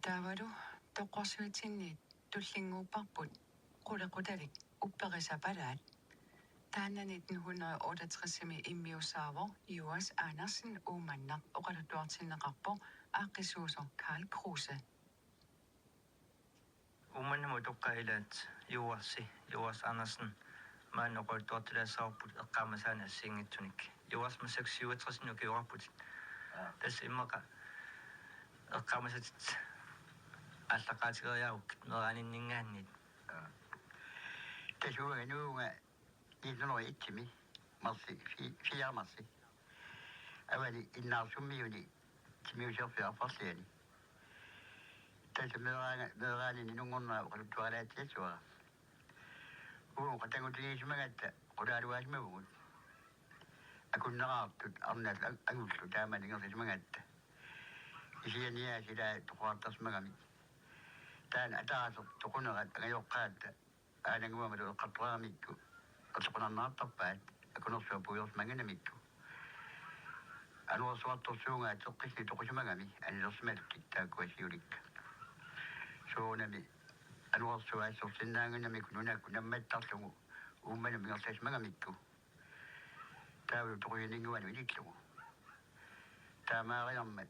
Taavalu toqqorsuitinniit tullinguupparput qulequtalik upperisapalaat taannanit 1968-mi immiussaavor US Andersen uumannaq oqaluttuartinneqarpo aaqqisuusor Karl Kruse. Umannamu toqqailaat US Andersen maanoqultuartilaassaarput eqqaamasaana assiingitsunik US 67 nukiorarput tas immaqa eqqaamasatit allaqaatigeriarup meraaninngaannit tasuuganuunga niisunoriitsimi marsi fiarmarsi avali innaarsummiyuni timiuserfiarparliani tasumeraanini nungornaa qaluttuaralaatiassuara uun qatangutigiisumagatta qulaaluaasimavugut akunneraartut arnaat agullu taamalingerlisumagatta isianiaasilaa toqaartarsmagami taan ataaser toqunerat agayoqqaatta aananguamalu eqqarteraamikku atoqunarnaartarpaat akunersuapuuyorsmanganamikku anuarsuartorsuungaa teqqissi toqusumagami anilersimaluktik taakkuasiulikka soonami anuarsuaassorsinnaanganamikku nunakku nammattarlugu uummanam ingersasmagamikku taavulu toquyaninguanu iliklugu taamaariarmat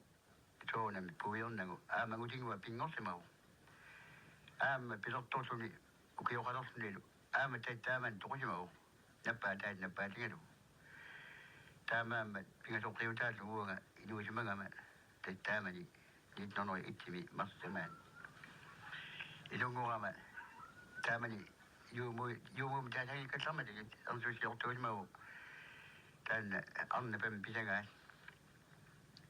soonami puuyornagu aamagutiнгуа пингорсимагу аама пилерторсуни укиоқалерсунилу аама таттааман тоқусимагу наппаатигалу таамааммат пингасоқриутааллугуага инуисимагама таттаамани 1901 марсамаан илунгорама таамани юуму таасаги каллармалигит ерсусиортуисмагу таанна арнапам писагаа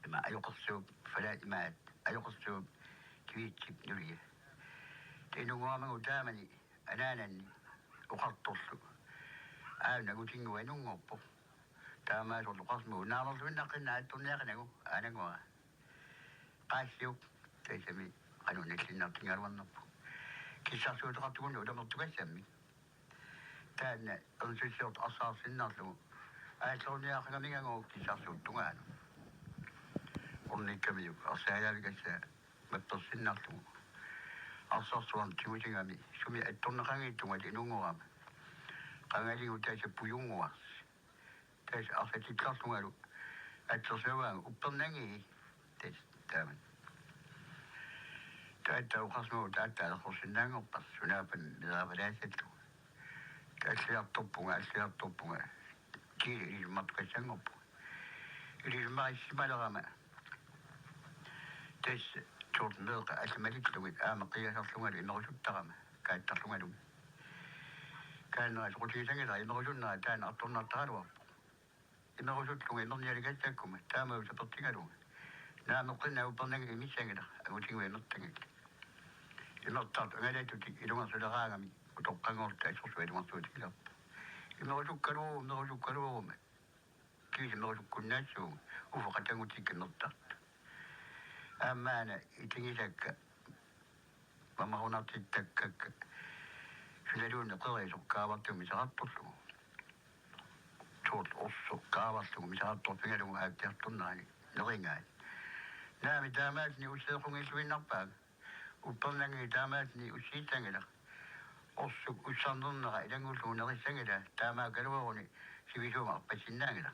има аёқарсууп фалаат имаат аёқарсууп кивиитсип нулия тинугуамагу таамани анаананни уқарторлу аанагутингуа нунгорпо таамаасорлу қарсмуу наарлерсуиннаққинна аттурниақанагу аанагуа qaassiup taisami qanunnallinnartingaluarnerpu kissarsuutaqartugunnu ulamерtugassammi taanna ersussiort arsaarsinnarlugu aalleruniaqangamigangu kissarsuuttungaanu ornikkamiuk arsaajaavikassa mappersinnarlugu arsorsuarn timutingami sumi attorneqangiittungat inungorama qangaligu taasa puyunguars taasa arsatitlarlungalu atsersuavaanga uppernangi taaman taata uqarsmuu taata alqorsinnaangorpas sunaapan meraavalaasattu alliartorpunga kiili ilisummartukassangorpu ilisummarissimaalerama tas tuortmeeqa allamalitlugit aamaqqigasarlungalu imerusuttarama kaattarlungalu kaanera soqutigisangala imerusunnera taana artornartaraluarpu imerusutluga imernialikassakuma taamau sapertingaluga naameqqinna upernagi imissangala agutingua imertangik imertart angalatutik ilungersuleraangami utoqqangorta assorsuа ilungersuutigilarpu imerusukkaluuma kiisi imerusukkunnaassuuga ufoqatangutikka imertart aammaana itingisakka mamarunartittakkakka filaluunne qerisoqqaavartugu misaqartorlugu tuort orsoqqaavarlugu misaqartorpingalugu aakkiartornerani neringaani naami taamaatni usseequngilluinnarpaaga uppernangi taamaatni ussiitsangala orsuk ussarnernera ilangullugu nerissangala taamaa kaluaruni sivisuuma arpassinnaangala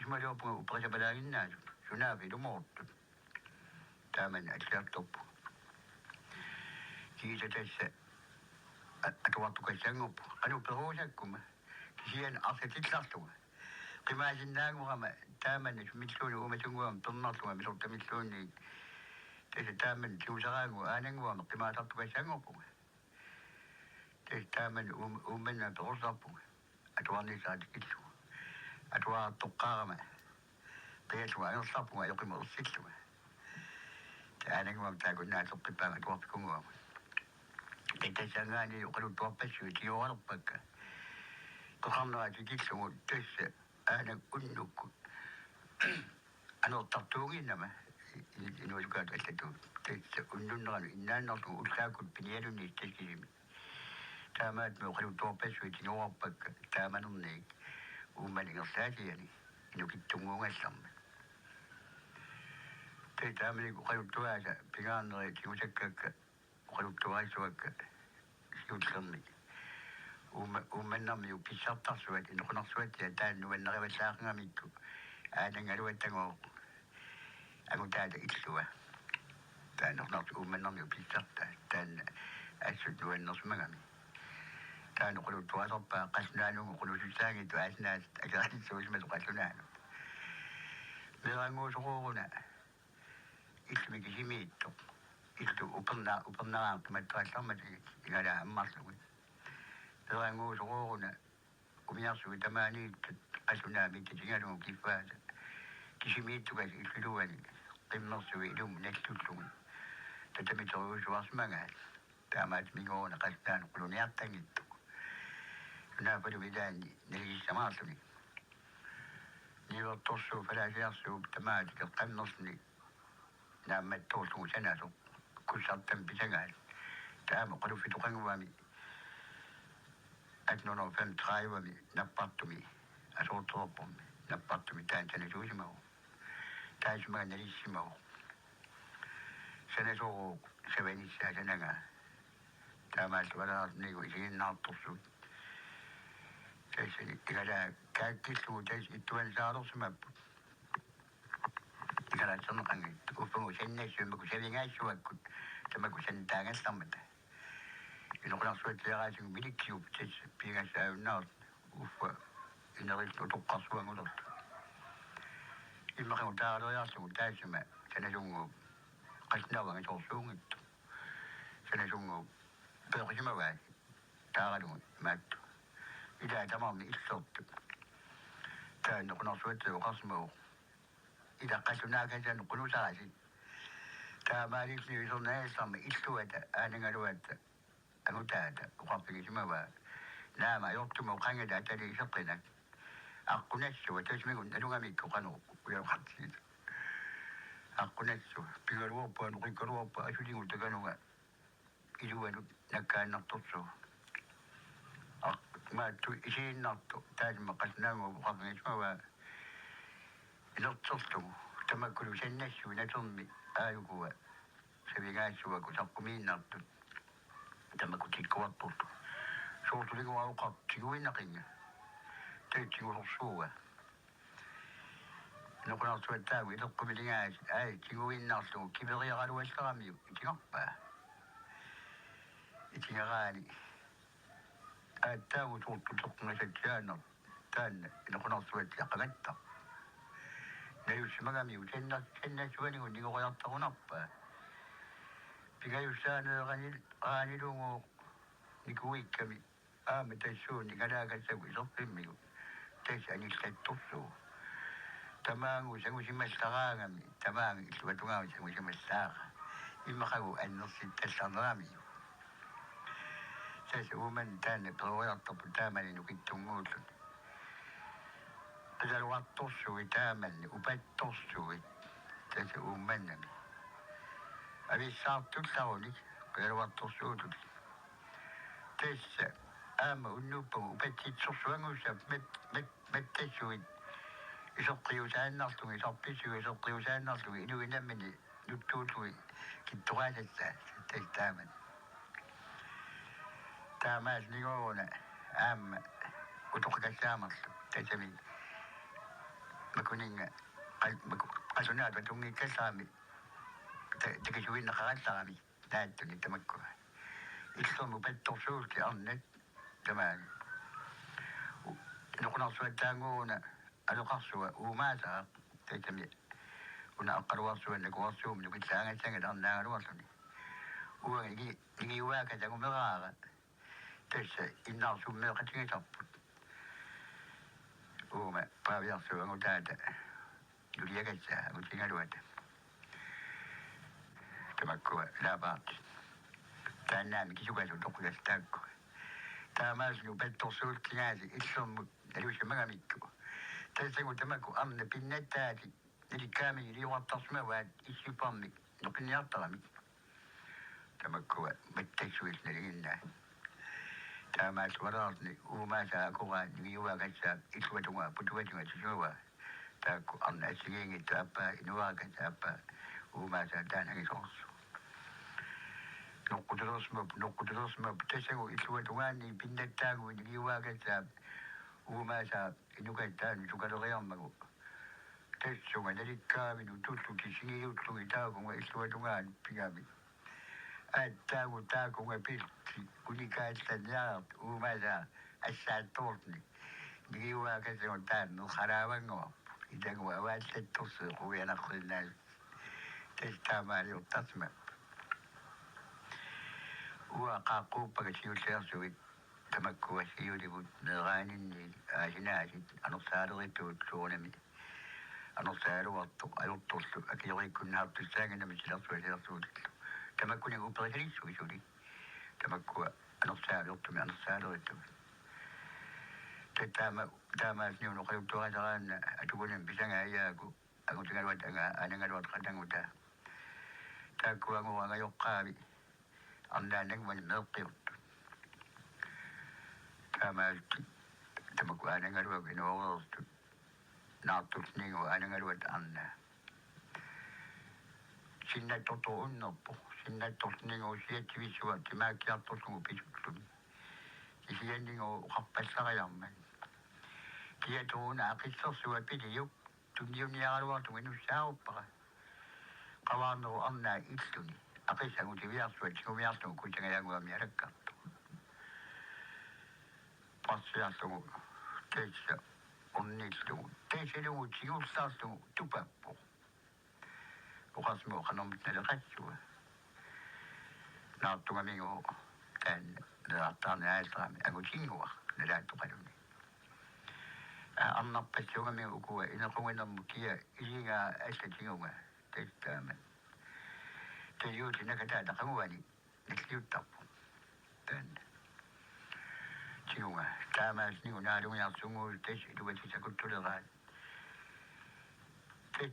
ismaluorpunga upperisapalaaginnaasu sunaapi ilumortut taamani alliartorpu kiisa tassa atuartukassangorpu qanu peruusakkuma kisian arsatitlarluga qimaasinnaangurama taamani sumilluuni umatunguam pernarluga misortamilluunni tassa taamani tiusaraangu aananguama qimaasartukassangorpuga tassa taamani uummanna perussarpuga atuarnisaatikkilluga atuaartoqqaarama qialluga angersarpuga ayoqimersilluga aananguam taakunnaatoqqippaanga atuarpikunguama tatasangaani uqaluttuarpassuit tioralerpakka qoqarneratikillugu tassa aanak unnukku anertartuunginnama inuasukaat allatu tassa unnunneranu innaannerlugu ullaakut pinialunni taskisimi taamaatmi uqaluttuarpassuit tioralerpakka taamanerniik uummalingersaasiani inukittunguungallarma Teitämini qajuttuaasa pingaanneri timusakkaakka qajuttuaisuakka siullermi ummannarmi pissartarsuat inuqunarsuat ja taannuannerivallaaqangamikku aanangaluattangoo angutaata illua taannernartu ummannarmi pissarta taan assut nuannersmagami taanu qajuttuaserpaa qasnaanugu qulusussaangittu aasnaas akarissuusmat qassunaanu meranguusoruuna ilmi kisimiitto iltu upernaa mattuallarmati igala ammarlugu meranguusoruuna umiarsugu tamaaniit qassunaamit tingalugu kiffaasa kisimiittugas illuani qimmersugi ilum nallullugu tatamiteruusuarsmangaat taamaat mingoona qasnaan quluniartangittu naapalu vidaani nalisamaarluni nivertorsu falasiarsuuk tamaatike qamnersni naammattoorlugu sanasoq kussartam pisangaat taama qalufituqanguami atnono fem traiwami nappartumi asortorpummi nappartumi taan sanasuusimagu taasumaga nalissimagu sanasoru savanissa sananga taamaallualaarnigu isiginnaartorsuut taisani igala kaakkillugu tais ittuansaalersumapput igalaatserneqangit uffangu sannaassuumaku savingaassuakkut tamaku santaangallarmata inuqunarsuatleeraasigu milikiup tais piingassaaunnaart uffa inerillu toqqarsuangulertu imaqangu taaraleriarlugu taasuma sanasungu qasnauanga sorsuungittu sanasungu peeqisimawaat taaralugu maattu ila tamarni illertu taannequnarsuatlu qarsmau ila qassunaakasan qunusarasi taamaalilli isornaasarma illuata aanangaluatta angutaata uqarpigisimawaa naama ajortumu qangada atali iseqqinak aqunassua tasmigun alungamikku qanu uyaqqartiit aqunassua pingaluorpua nuqikkaluorpa asulingu takanuga iluanu nakkaannartorsu maattu isiinnartu taasima qasnaangu uqarpigismawaa inerterlugu tamakkulu sannassuu natermi aaluguwa savingaassuaku saqqumiinnartut tamaku tikkuartortu suurtuliguwa uqar tiguinnaqinga taitigusorsuuga noqunartuattaagu ileqqumiligaas ai tiguinnarlugu kiveriaqalualleramiu itingarpaa itingaraani aattaagu suurtu teqqungasattiaaner taanna noqunartuat yaqamatta nayussimagamiu sannassuanigu niguqoyartarunarpaa pigayussaaneeranilungu nikuikkami aama tassuuni ngalaakassagu iserpimmigu tas anillattorsuu tamaangu sangusimassaraangami tamaanga illuatungaami sangusimassaaqa imaqagu annersittassarneramiu tas uuman taanne peroyartarpu taamani nukittunguullun qasaluartorsugi taamanni upattorsugi tas uumannami avissaartullaruni qasaluartorsuutuli tassa aama unnuppagu upatsitsorsuangussap mattassuit isoqqiusaannarlugi isarpissugi isoqqiusaannarlugi inuinammini nuttuutlugi kittoqaasassaa tas taaman taamaas niguuna aama utoqakassaamarlu tasami makuninga qasunaat watungikkassarami takasuinnaqarallarami naattuni tamakkua illermu pattorsuulti arnat tamaani noqunarsuattaanguuna aluqarsua uumaasara tasami una aqqaluarsuan nakuarsuum nukillaangassangat arnaangaluarluni uanga nigiuaaka tangumeraara tassa innaarsuummeeqatigisarput uuma paaviarsuga angutaata nuliagassaa angutingaluata tamakkua laapaarti taannaami kisugasu toqqugastaakku taamaasnu pattorsuultingaasi illermu nalusimagamikku tassangu tamakku arna pinnattaati nalikkaamini liuartarsumavaat issupparmik noqinniartaramik tamakkua mattassuit naliginnaa taamaas walaarni uumaasa akuraa nigiuaakassaa illuatungaa putugatunga susuwaa taakku arna assigiingittu appaa inuaakassa appaa وما سادان هيصوص نقدرس ما بتسعو إسواتواني بنتاعو ونجي واقع وما ساب إنه كان تقدر غيامه تسعو نريكا من توتو كيسيني يوتو يتاكم وإسواتوان بيامي أتاكو تاكم وبيستي كوني كاستنيات وما ساب الساتورني نجي واقع سوتان وخرابا إذا هو واسد تصير ويا نخل الناس تستعمل وتصمم وقاقو بقسيو سيرسوي تمكو وسيو لبود نغاني أجناسي أنا صاروا يتوتونمي أنا صاروا وطو أيوتوسو أكيد يكون هابط الساعة مش لاسوي سيرسوي تمكو نقول بقسيو شولي تمكو أنا صاروا يتومي أنا صاروا يتومي تاما سنيو نقول توغان أتقولن بسنة أياكو أقول تقول وات أنا قال وات خدام وتا تاكو أنا يقابي أنا نقول نلقيوت تاما تمكو أنا قال وات إنه نعطو سنيو أنا قال وات أنا سنة توتو النبو سنة توتنيو سيتي بيسوا تما كياتو سنو بيسوتلوني سيانيو خبص سغيامن كي تون أقصى سوى بيديو تنيوني على وين وشاوبا قوانو أنا إستوني أقصى متبيع سوى تنيوني أصلا كنت نيجوا أمريكا بس ياسو تيجا ونيستو تيجا لو تيجو ساسو تبابو وقاسمو خنوم تنلقشوا نعطوا مينو كان نعطاني عايزامي أقول شنو لا تقولوني أنا بسيوغا مي وكوا إن قوينا مكيا إليغا أستيوغا تستامن تيوتي نكتا دقواني نسيو تابو تن تيوغا تاما سنيو نارو ياسومو تشيدو وتشاكو تولغان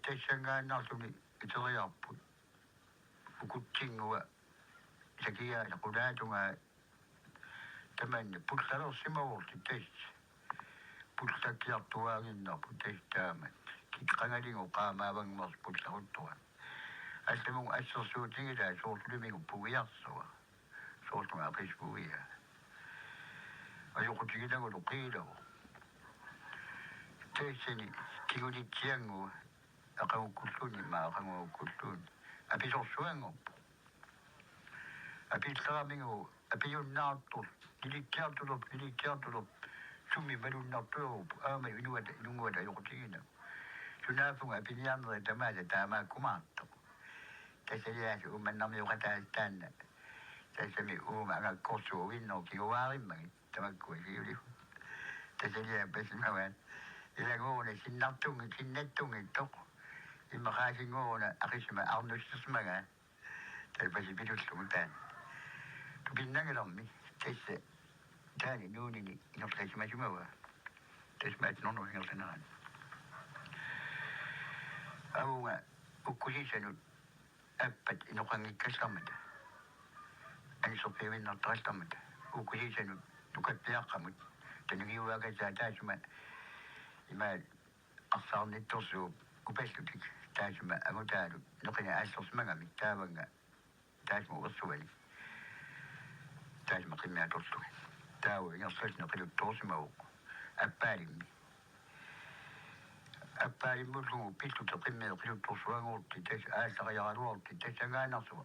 تشانغا ناسوني إتغيابو وكتشينغوا سكيا نقوداتوغا تمن بوكسارو سيماورتي تشي pulsa kia tua ngina putestamen ki kangari ngo kama bang mas pulsa tua ase mong aso so tingi da so tuli mong puya so to ma pes puya ayo ko tingi da ngo kida te seni tiguri tiango aka kultuni ma aka kultuni api so suengo api tra mingo api yo nato dili kia to sumi baru nak tu, mai nunggu ada yang kecil. Sudah pun api ni ambil tama kumat. Saya tu menam yang kata stand. Saya semi agak koso wino kiwari mai tama kuih ni. Saya bersih mawan. Ia ngone sinatung itu. Ima kasi ngone akisma arno sesmaga. Saya bersih bidu sultan. Tu bintang ramai. Saya تاني نوني نفسي ما جموها تسمعت نونو يلتنان أو وكل شيء أبد إنه كان يكسمد أنا صبي من الطريقمد وكل شيء نكتب يقمد تنجي واقع زاداش ما أصلا نتصو وبسلتك تاج ما أقدر نقني أسوس مغامي تابعنا تاج موصولي تاج ما قيمة تصوي تاو يصلنا قلب توسمو أبارم ملو بيتو تقيم قلب توسوان تيتش آسا يارو تيتش أنا سوا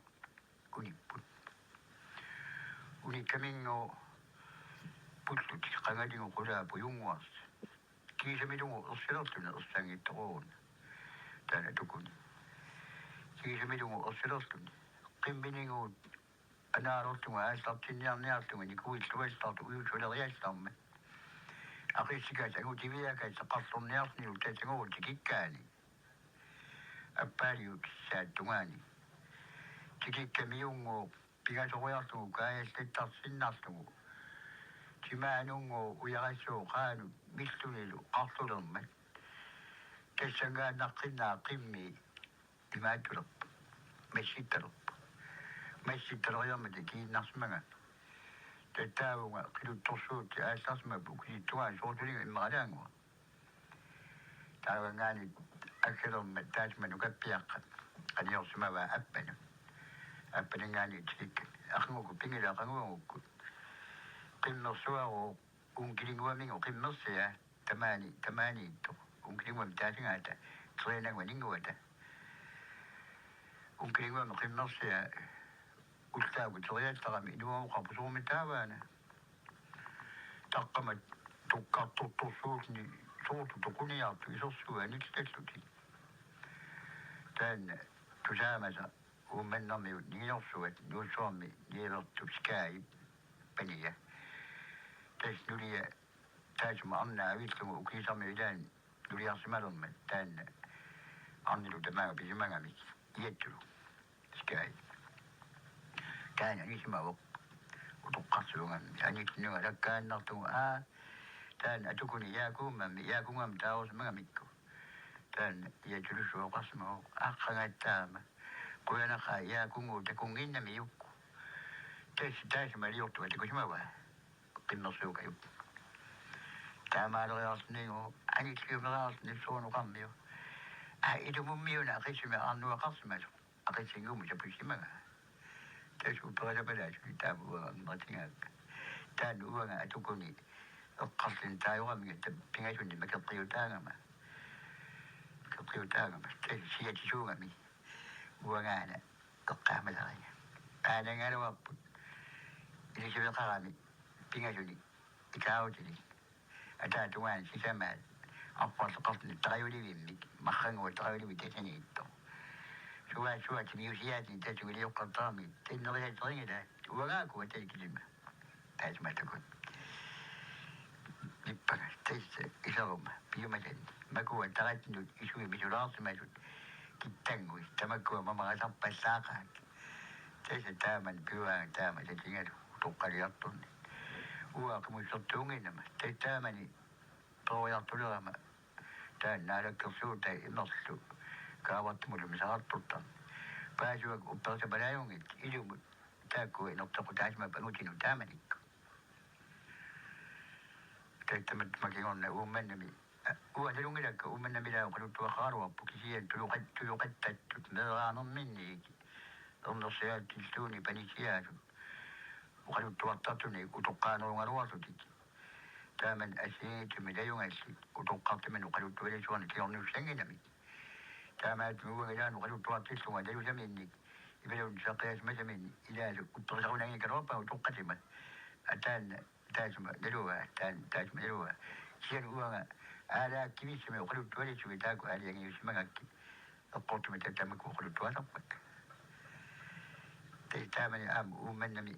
وني كمينو بلتو تقنالي وقلا بيونواس كي سميدو أصلتنا أصلاني تغون تانا تكوني كي سميدو أصلتنا قيم بينيو أنا رحت مع أصحابي نيارتو من يكوي سويستات ويوشوا لغيستام أخي سكاس أقول تبيا كاس قصر نيارتني وتسمو تكيكاني أباريو تساتواني تكيك ميونغو بيغاس غيرتو كايس تتصناتو تمانونغو ويغاسو خانو مستوليلو قصرهم تسنغا نقنا قمي بما ترب مشي ترب ماشي ترى مدكي نسمعه تتاو كيلو توسو تأساس ما بكري توان شغلي مغرانو تاو غاني أكثر من تاج من وقبيق Ani osuma va appena. Appena ngani tik. Akhungu pingila akhungu. Qimmersua o unkiringwa mingo qimmersia tamani to. Unkiringwa mtatingata. Trena ngwaningwata. Unkiringwa qimmersia ultaagu triattarami inuwa qapusuumitaavaana. Taqqamat tuqqartortorsuutni suutu tuquniartu isorsua niktalluti. Taan tusaamasa uumannarmi niorsuat nuussuarmi nielertu skai paniya. Tas nulia taasuma arnaa avillugu ukiisarmi ilaan nuliarsimalermat taan arnilu tamaaga pisimangami iattulu skai. Taan anisima utuqqarsuungam anitnuga lakkaannartugu taan atukuni yaakungam taarusmangamikku taan iatulusuoqarsma aqqangattaama quyanaqa yaakungu takunginnami yukku taasima liortuga takusimawa qimmersuuka yukku taamaaleriarsnigu anitliumerarsni suunuqarmiu itumummiuna aqissimi arnuaqarsimasu aqissingumu sapussimaga tasu perasapalaasuni taamuuga martingaakka taan uanga atukuni eqqarlin taayuqamiga pingasunni makeqqiutaangama tas siatisuungami uangaana eqqaamaleriga aanangaluarput ilisiveqarami pingasuni ikaawutili ataatungaan sisamaat arparleqartni taqayulivimmik marrangua taqayulivi tasaniitto suat miusiaatni tasugiliuqqartarami tanneriateringila uangaaku atalikilima taasmatakun nippaga tas isaruma piumatani makua taqatnut isui misulaarsimasut kittangui tamakkua mamaqasarpassaaqaak tas taaman piuaanga taama tatingalu toqqaliarturni uaqimussertuunginnama tas taamani tooriartulerama taan naalakkersuuta imerlu kaavartumulum saarturtar paasuak uppersapalaajungit ilumut taakkua inertequ taasma pangutinu taamanikku tattamat makingorna uummannami uatalungilakka uummannamilaa qaluttuaqaaruarpu kisian tuluqattattut meeraanerminniiki ernersiaattilluuni panisiaasut uqaluttuartartuni utoqqaanerungaluarsutik taaman asiitumi layungalli utoqqartiman uqaluttualisuarni kiorniussanginamik taamaatmi uangilaanu uqaluttuartillunga talusaminnik ibalun saqiasmasamin ilaasu upperisarunangikaluarpa utoqqatimat ataan taasuma naluwa sian uanga aalaakkivisimi uqaluttualisugi taaku aaliangiusimagakki eqqortumi tattamaku uqaluttualarpak taamani uummannami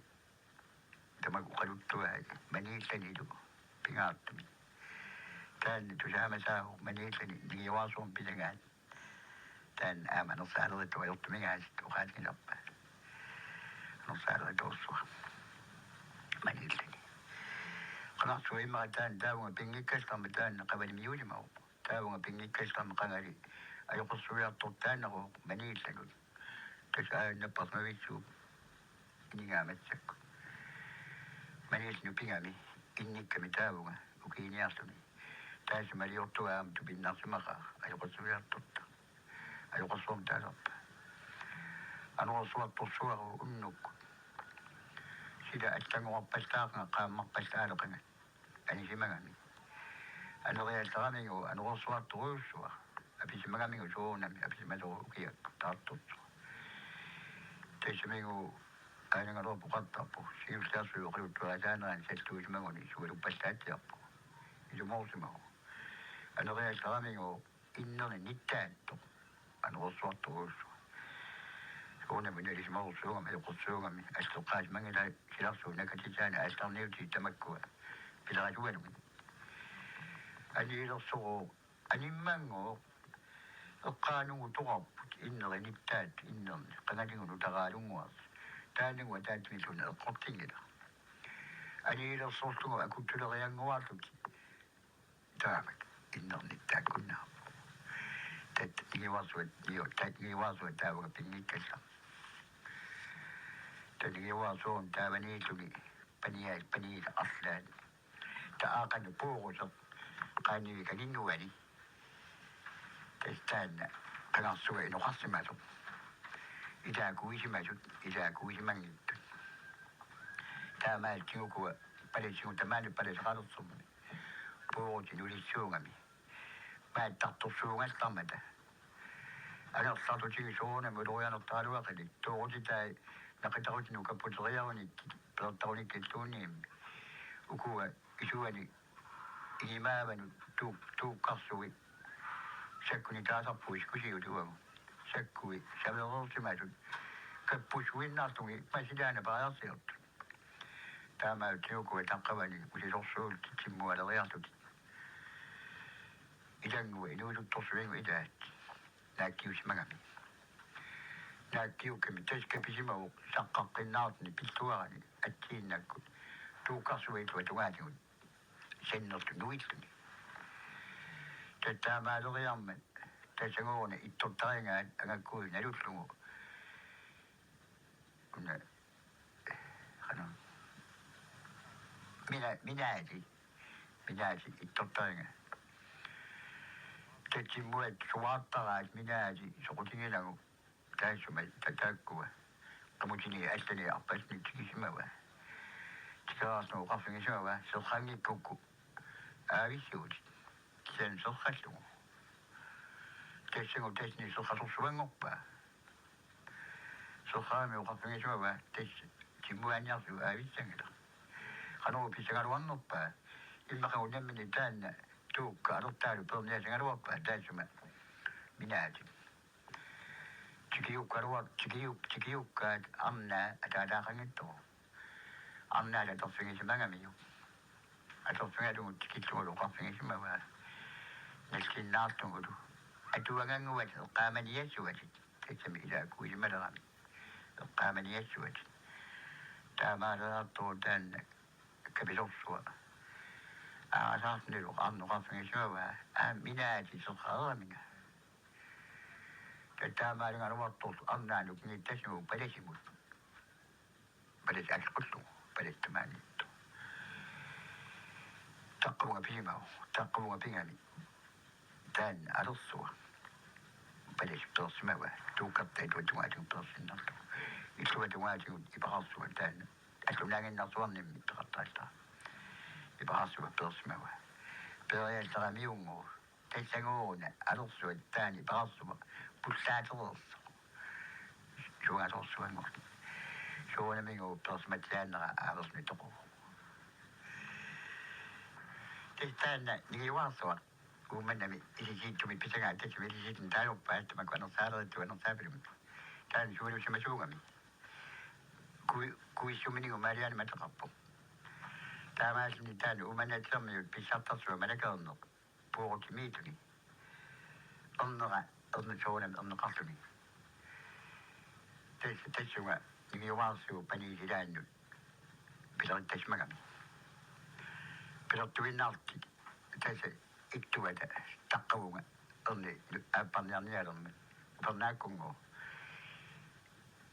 tamaku uqaluttuaagi maniillanilu pingaartumi taan tusaamasaahu maniillani nigiuarsuum pisangaat taan nersaalerittua ajortumingaasit uqaatigilarpa nersaaleritoossua maniillani qanarsu imma taan taavunga pingikkasqarma taan qavalimiulimau taavunga pingikkasqarma qangali ajoqersuliartortaanneru maniillanut tas aanapparmavitsuup iningaamatsak maniillanu pingami innikkami taavunga ukiiniarluni taasumaliortuaam tupinnarsumaqa ajoqersuliartorta ajoqersuum taalarpa anuorsuartorsuaru unnuk sida attanguarpallaaqanga qaammarpallaaleqanga anisimagami anerialleramigu anuorsuartoruussua apisimagamigu suunami apisimaluru ukiak taartortu tasimigu aanangaluarpu qartarpu siullaarsu uqaluttuasaaneran saltuusimaguni sugaluppallaatiarpu ilumorsimagu anerialleramigu innerni nittaatto anuorsuartoruussu suunami nalismarusuungami ajoqersuungami asleqaasmangila silarsu nakatisaana aslarniuti tamakkua pilaratugalumi aniilersugu animmangu eqqaanungu toqarput inneri nittaat innerni qangaligunu taraalunguars taaningua taatmilluna eqqortingila aniilersorlugu akuttulerianguarluki taamak innerni taakkunnaarpu tat nigiuarsuat taavaga pingikkalla tanigiuarsuun taavaniilluni paniila arlaani taaqani puuruseq qaanivikalinnuani tas taanna qanarsuga inoqarsimalu إذا كويس ما جد إذا كويس ما جد تامال تيوكو بلشوا تمال بلش غلط صمم بوجي نولي شوغمي ما تحط شوغ استمد أنا صارت تيجي شوغنا مروي أنا طالوا قدي توجي تاي نقطعوا نوكا بطريقة وني بطريقة كتوني وكوا يشوفني إما بنو تو كسوي شكوني تاسا بوش كشي يدوم شكوي شباب سمعتوا كبوش وين ناسوي ما شدانا بعاصير تاما تيوكو تنقبني وشي رسول تتمو على رياضتي إذن وإنو تصوين وإذا ناكيو سمعمي ناكيو كم تشكي بجمعو سقق الناطني بالتواني أتين ناكو تو كسوي تواتواتي سنة نويتني تتاما لغيام تسنغوني إتوتاينا أغاكوي نلوتلو كنا خنون minäji ittottainga tettimuet suattalaat minäji sokutingilagu taissuma tatakkua qamutini allani arpasni tikisimawa tikaasnu qarfingisamawa serqangikkukku aagissuut sen serqallugu tassangu tasni serqasorsuangorpaa serqaami uqarfingisamawa tass timmuaniarsu aavissangila خنو في سجار ونوبا إما خو نمني تان تو كارو تارو بوم ناس سجار وبا دايسما بنادي تكيو كاد أمنا أتادا خنيتو أمنا لا تصفين سما ميو أتصفين دو تكيتو لو قفين سما وا نسكين ناس تقولو أتوا عن وقت القامة يسوع تسمى إلى كوي مدرام القامة يسوع تامارا تودن كبيروسوا أساس نلو أمن قفن شوا أميناتي سخرا منها تتامل على وقت أمنا نبني تسمو بلش موت بلش أشقلو بلش تماني تقوى بيمامي تان أرسوا بلش بتصموا توقفت ودواتي بتصمنا يسوى دواتي يبغصوا تان أتمنى أن نصوم من تغطيتها يبغاسوا بتصموا بغير تراميومو تسعون أرسوا الثاني بغاسوا بسات رص شو أرسوا المخ شو أنا مينو بتصمة ثانية أرسني تقو تستنى نيواسوا ومنامي إذا جيت من بسرعة تسمي إذا جيت نتعلم بعد ما كنا صارت وأنا صابر كان شو لو شمسوغمي كوي سومني وماريان ما تقبل تاماس نتان ومن تسمي بشرط وملك أنو بوغت ميتني أنو شونا أنو قصني تسوى نيواسو بني جلانو بلغت تسمغمي بلغت وينالتي تسي إكتوة تقوى أني أبنيان يارم فرناكونغو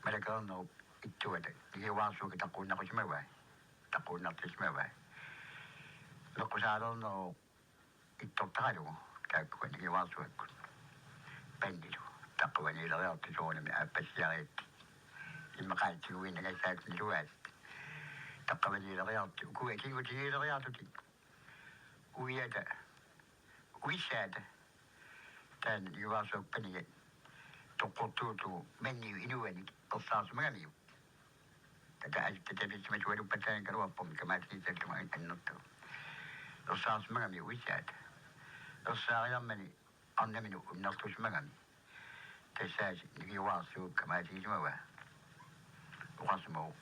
ملك أنو إتوه يواسو كتقول نقش مواي تقول نقش مواي لقش عرضنا إتوتارو كأكون يواسو أكون بندلو تقوى نيلغيات تجون من أبسيارات إما قال تقوين نجاسات نجواز تقوى نيلغيات وكوة كيكو تيلغيات ويادا ويشادا تان يواسو بنية تقوتوتو مني إنواني قصاص مغاميو تتبس مجوالو بتان كروابهم كما تنسل كما النطو رصاص مغامي ويساد رصاص يمني أنا منو نطوش مغامي تساج نجي واسو كما تنسل وقسمو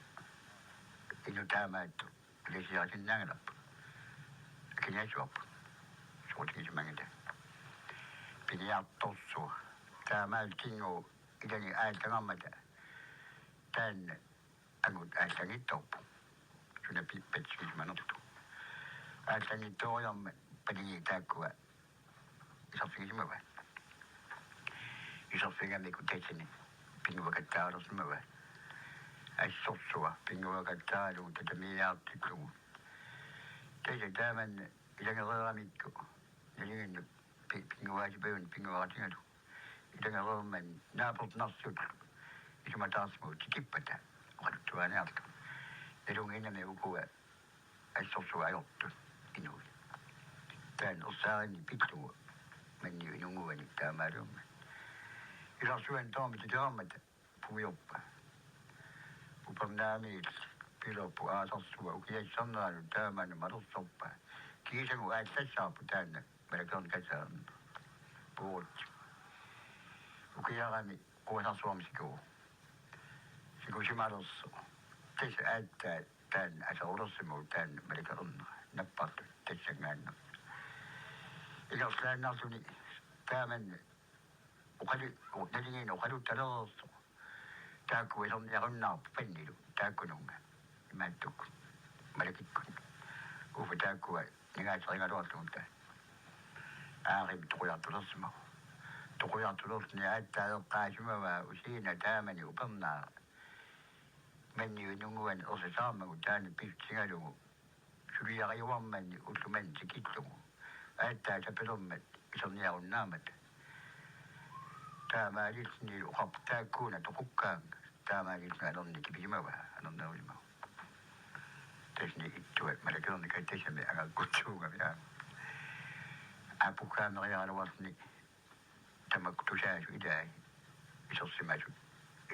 إنو تامات لسيات النغلب لكن يشوب شو تنسل مغامي بنيات توصو تامات كينو إذا آل تغمد تان أقول آل توب شو نبي بتشيل منطقة آل تو يوم بدي تاكوا يصفي جموع يصفي جمي كتيرني بينو كتارو سموع الصوصوا بينو كتارو تدميات تكلو تيجي دائما إذا غراميكو يجين بينو واجبين بينو واجبين إذا غرام من نابط نصر isuma taasmu tikippata oqaluttuaaniartu nalunginnami ukua assorsuajortu inui taan ussaarini pitlugu manni inunguani taamaaluumma ilarsuan taami titerammata puiorpa upernaamiit pilopu aasarsua ukiassarneraanu taamaana malersorpa kiisangu aallassaapu taanna malakerni kasaan puut ukiarami kuasarsuarmisikuu sikusimalerso tesa aattaa taan asarulersimu taan malakerna nappartu tassangaanna ilaslaannarsuni taaman uqali nalingin uqaluttalерерсо taakku isorniarunnaarpu pannilu taakkununga imaattuk malakikkun ufa taakkua ningaateringaluarlugunta aarim tuqujartulersimu tuqujartulersni aattaaeqqaasumava usiina taamani upernaa manni ununguan ersisaarmagu taani pissingalugu suliariuarmanni ulluman tikillugu aattaa tapelermat isorniarunnaamat taamaalilni uqartaakkuuna toqukkaanga taamaalilni alerni kipijimava alernaulima tasni ittuat malakerni kattasami agakkutsuugami apukkaameriaraluarni tamaktusaasu ilaahi isorsimasu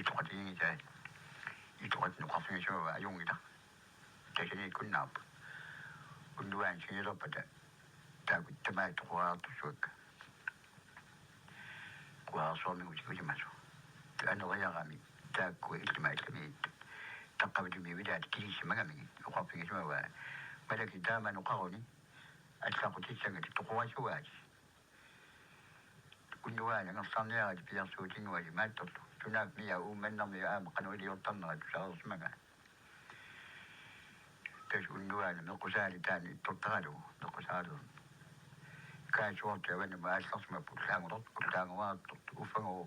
itoqatiingisaa itoqatni uqarsingisumava ajungita tasani kunnaarpa unnuaan sinilerpata taakuttamaat toquraartussuakka kuaarsuarmigu sikusimasu aneriarami taakku illimaallamiit taqqavitumi vilaat kilissimagami uqarsingisumava malaki taaman uqaruni allaqutissangati toqurasuaati unnuaan angersarniarati piarsuutinguali maattorlu tunaap mia uumannarmi aama qanuiliortarneratu saarsimaga tas unnuaan meqqusaali taani ittortaralu meqqusaalu kaasuortu avanama aallarsimapu ullaanguaartort uffangu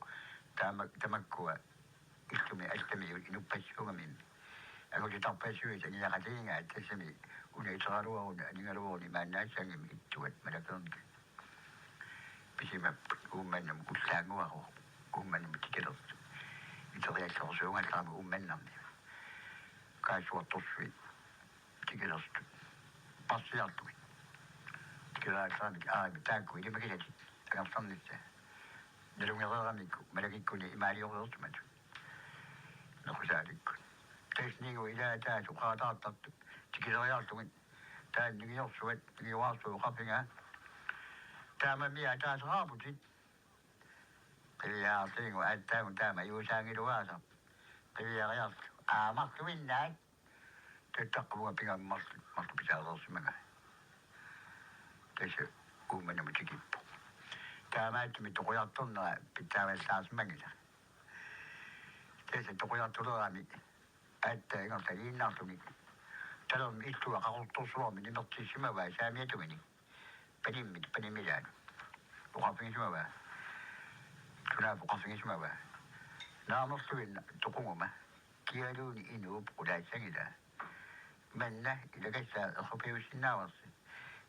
tamakkua illumi allami inuppassugami agutitarpassuit aniaqatiingaat tassami una iteraluaruna aningaluorni maannaassaangami ittuat malakernika pisimap uummannam ullaanguaru uummannam tikelertu iteriallersuungallarami uummannarni kaasuartorsui tikelertu parsiartumi tikelerallarmik aarami taakku ilimakilati agersarnissa nalungereeramikku malakikkuni imaaliorertumatu nequsaalikku tasningu ilaa taas uqaataartartu tikileriartugin taan nigiorsuat nigiuaarsu uqarpingaa taamamia taasaraaputit qiviaartingu aattaagun taama yuusaangiluaasa qiviariartu aamarluinnaat tattaqqamuga pinga marlu pisaalersimaga tasa uummanamu tikippu taamaattumi toqujarternera pittaavalsaarsimagila tasa toqujartulerami aattaa ingertaliinnaarluni talermi illua qaqortorsuarmi nimertissimavaa saamiatugani panimilaanu uqarfingisumava tunaap uqarfingisumava naamerluinna toqunguma kialuuni inuup qulaassangila manna ilakassaa errupiussinnaaversi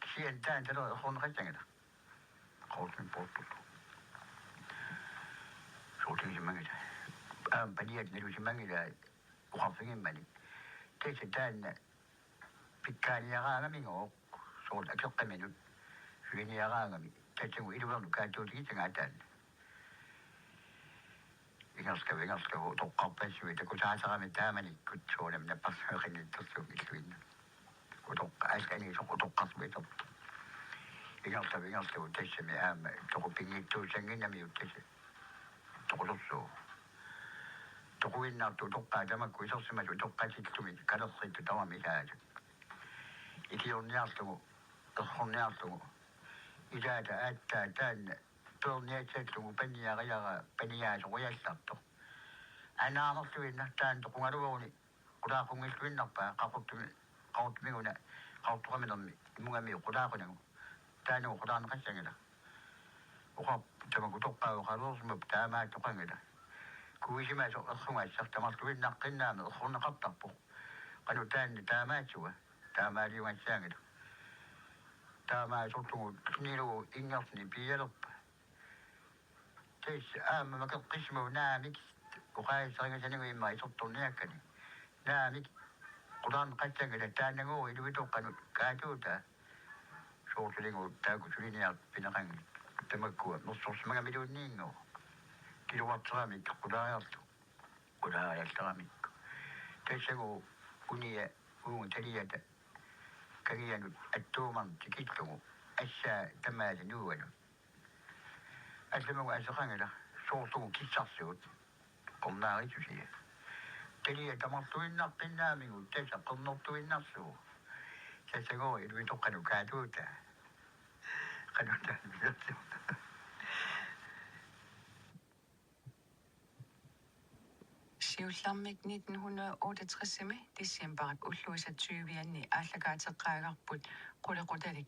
kisian taan taler errorneqassangila qawltin portullu suutingisimangila paniat nalusimangila uqarfingimmani tasa taanna pikkaaniaraangamingoq soort akeqqaminut suiniaraangami tatsangu iluvernu kaatuutigisangaatan ingerskavu toqqarpassui takusaasarami taamanikkut suunam napparsueqinittersum illuinna utoqqa aallaniisoq utoqqarsuitertu ingerskavu tassami aama toqupingiittuusanginnamiut tasa toqulersuu toquinnaartu toqqaa tamakku isersimasu toqqasillumi kalerrittu tawami saatu ikiorniarlugu erhorniarlugu ilaata aattaa taanna perniatsatlugu panniariara paniaasoquyallarto anaamerluinna taan toqungaluorni qulaaqungilluinnarpaa qaqortumiguna qaqortuqaminermi imungami qulaaqunangu taanugu qulaarneqassangila uqar tamaku toqqaa uqaluersimap taamaat toqangila kuisimaso errungassar tamarluinnaqqinnaami erhorneqartarpu qanu taanni taamaatsuga taamaaliungassaangila taamaasortugu nilugu ingersni piyalerpa tes aama makeqqismu naamik kukai sanga sani ngi mai sottonia kani na mi kudan kacha ngada tanango idu itu kanut kajuta so tulingo tagu tulinia pinakang temaku no sos mga midu ningo kilo watsami kudaya tami tesego unia teria karian atoman tikito asa tamada nuano asemo asakanga so kisasot komna itusi teria tamatuina pinami tesa komnotuina so tesego idu itu kanu kajuta kanuta Siullammik 1968 decemberit ulluisa 20 ааллагаатеққаагарпут қулеқуталик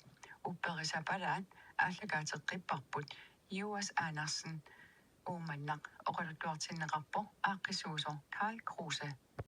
упперисапалаат ааллагаатеққиппарпут US Andersen ууманнақ оқалуттуартиннеқарпо ааққисуусо Карл Крусе